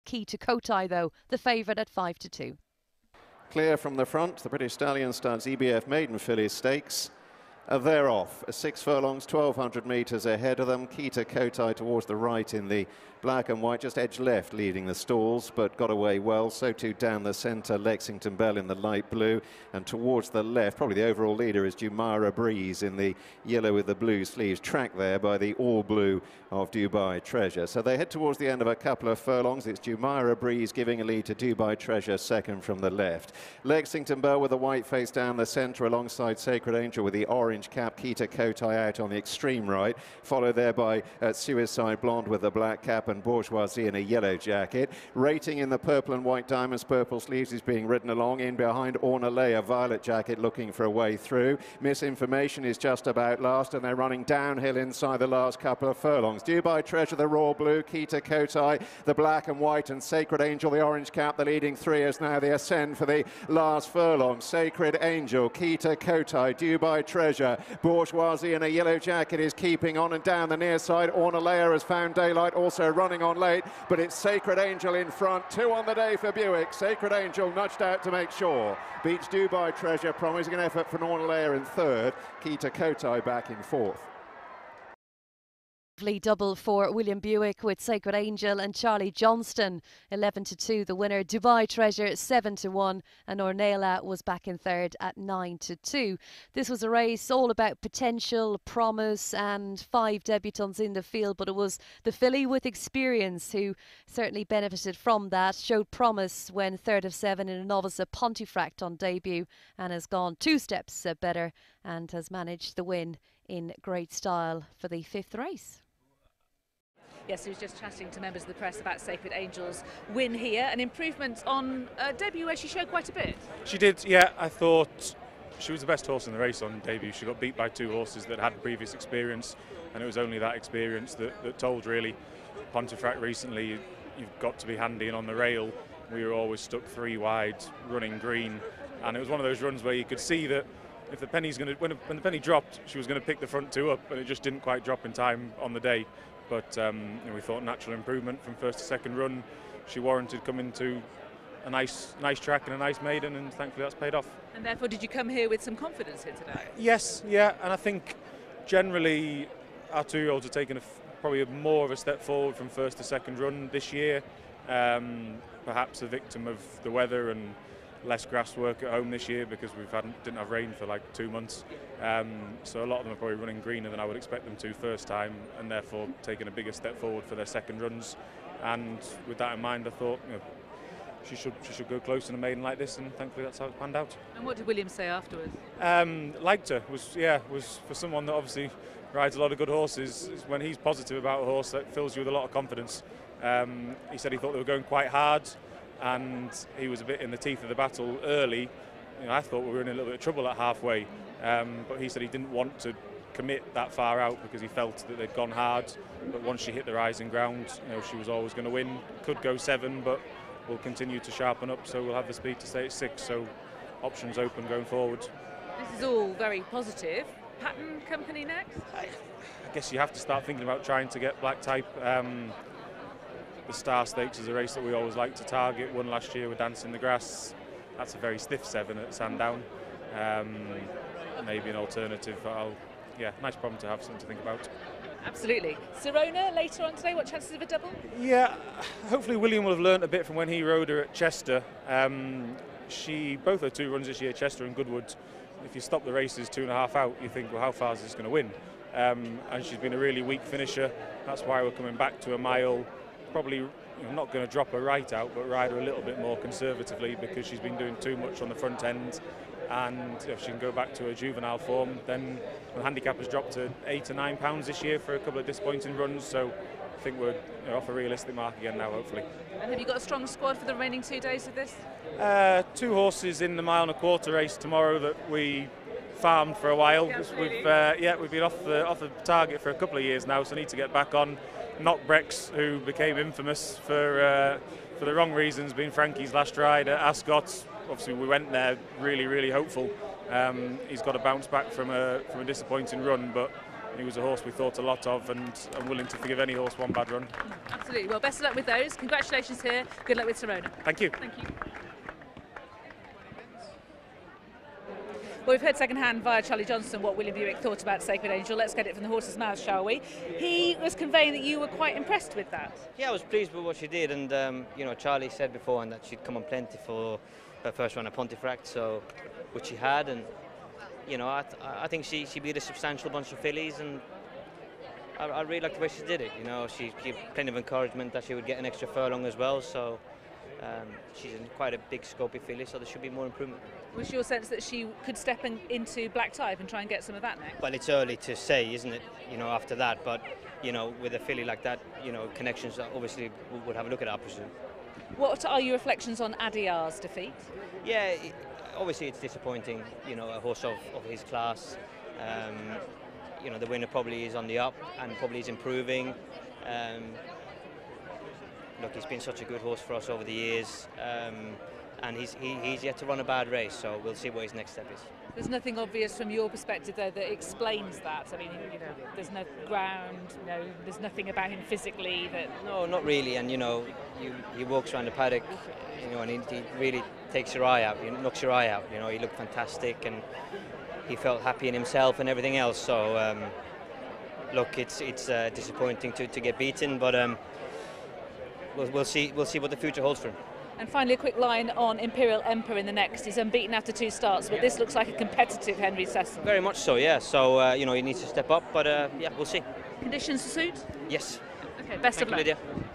Key to Kotai, though, the favourite at 5-2. Clear from the front, the British Stallion starts EBF Maiden Fillies Stakes. They're off. 6 furlongs, 1,200 metres ahead of them. Key to Kotai towards the right in the black and white, just edge left leading the stalls, but got away well. So too down the centre, Lexington Bell in the light blue. And towards the left, probably the overall leader is NYRA Breeze in the yellow with the blue sleeves, tracked there by the all blue of Dubai Treasure. So they head towards the end of a couple of furlongs. It's NYRA Breeze giving a lead to Dubai Treasure, second from the left. Lexington Bell with the white face down the centre alongside Sacred Angel with the orange cap. Key to Kotai out on the extreme right, followed there by Suicide Blonde with the black cap and Bourgeoisie in a yellow jacket. Rating in the purple and white diamonds, purple sleeves is being ridden along. In behind, Ornalea, a violet jacket looking for a way through. Misinformation is just about last, and they're running downhill inside the last couple of furlongs. Dubai Treasure, the raw blue, Key to Kotai, the black and white, and Sacred Angel, the orange cap, the leading three as now they ascend for the last furlong. Sacred Angel, Key to Kotai, Dubai Treasure, Bourgeoisie in a yellow jacket is keeping on, and down the near side, Ornalea has found daylight, also running on late, but it's Sacred Angel in front. 2 on the day for Buick. Sacred Angel nudged out to make sure. Beats Dubai Treasure, promising an effort from Ornalea in third. Key to Kotai back in fourth. Double for William Buick with Sacred Angel and Charlie Johnston. 11-2 the winner. Dubai Treasure 7-1, and Ornella was back in third at 9-2. This was a race all about potential, promise, and 5 debutants in the field, but it was the filly with experience who certainly benefited from that. Showed promise when third of 7 in a novice at Pontefract on debut, and has gone 2 steps better and has managed the win in great style for the 5th race. Yes, he was just chatting to members of the press about Sacred Angel's win here. An improvement on debut where she showed quite a bit. She did, yeah. I thought she was the best horse in the race on debut. She got beat by 2 horses that had previous experience, and it was only that experience that told, really. Pontefract recently, you've got to be handy and on the rail. We were always stuck 3 wide, running green, and it was one of those runs where you could see that if the penny's going to, when the penny dropped, she was going to pick the front 2 up, and it just didn't quite drop in time on the day. But we thought natural improvement from first to second run. She warranted coming to a nice track and a nice maiden, and thankfully that's paid off. And therefore, did you come here with some confidence here today? Yes, yeah, and I think generally our 2-year-olds are taking probably more of a step forward from first to second run this year. Perhaps a victim of the weather and less grass work at home this year because we didn't have rain for like 2 months. So a lot of them are probably running greener than I would expect them to first time, and therefore taking a bigger step forward for their second runs. And with that in mind, I thought she should go close in a maiden like this, and thankfully that's how it panned out. And what did William say afterwards? Liked her. Was for someone that obviously rides a lot of good horses. When he's positive about a horse, that fills you with a lot of confidence. He said he thought they were going quite hard, and he was a bit in the teeth of the battle early. I thought we were in a little bit of trouble at halfway, but he said he didn't want to commit that far out because he felt that they'd gone hard. But once she hit the rising ground, she was always going to win. Could go 7, but we'll continue to sharpen up, so we'll have the speed to stay at 6. So options open going forward. This is all very positive. Pattern company next? I guess you have to start thinking about trying to get black type. The Star Stakes is a race that we always like to target. Won last year with Dance in the Grass. That's a very stiff 7 at Sandown. Maybe an alternative. Nice problem to have, something to think about. Absolutely. Sirona later on today, what chances of a double? Yeah, hopefully William will have learnt a bit from when he rode her at Chester. Both her 2 runs this year, Chester and Goodwood, if you stop the races 2.5 out, you think, well, how far is this going to win? And she's been a really weak finisher. That's why we're coming back to a mile. Probably not going to drop her right out, but ride her a little bit more conservatively because she's been doing too much on the front end. And if she can go back to her juvenile form, then the handicap has dropped to £8 or £9 this year for a couple of disappointing runs. So I think we're off a realistic mark again now, hopefully. And have you got a strong squad for the remaining 2 days of this? 2 horses in the 1.25 mile race tomorrow that we farmed for a while. We've been off the target for a couple of years now, so need to get back on. Not Brex, who became infamous for the wrong reasons, being Frankie's last ride at Ascot. Obviously, we went there really, really hopeful. He's got to bounce back from a disappointing run, but He was a horse we thought a lot of, and I'm willing to forgive any horse one bad run. Absolutely. Well, best of luck with those. Congratulations here. Good luck with Sirona. Thank you. Thank you. Well, we've heard second-hand via Charlie Johnston what William Buick thought about Sacred Angel. Let's get it from the horse's mouth, shall we? He was conveying that you were quite impressed with that. Yeah, I was pleased with what she did, and you know, Charlie said before that she'd come on plenty for her first run at Pontefract, so which she had, and you know, I think she beat a substantial bunch of fillies, and I really liked the way she did it. You know, she gave plenty of encouragement that she would get an extra furlong as well, so she's in quite a big scopy filly, so there should be more improvement. Was your sense that she could step into black type and try and get some of that next? Well, it's early to say, isn't it? You know, after that, but you know, with a filly like that, you know, connections obviously would have a look at it, I presume. What are your reflections on Adiyar's defeat? Yeah, obviously it's disappointing. You know, a horse of his class. You know, the winner probably is on the up and probably is improving. Look, he's been such a good horse for us over the years, and he's yet to run a bad race, so we'll see what his next step is. There's nothing obvious from your perspective, though, that explains that. I mean, you know, there's no ground, no, there's nothing about him physically that... No, not really, and you know, he walks around the paddock, you know, and he really takes your eye out, he knocks your eye out, you know, he looked fantastic, and he felt happy in himself and everything else, so look, it's disappointing to get beaten, but we'll see what the future holds for him. And finally, a quick line on Imperial Emperor in the next. He's unbeaten after 2 starts, but this looks like a competitive Henry Cecil. Very much so, yeah. So, you know, he needs to step up, but yeah, we'll see. Conditions to suit? Yes. Okay, best of luck. Thank you, Lydia.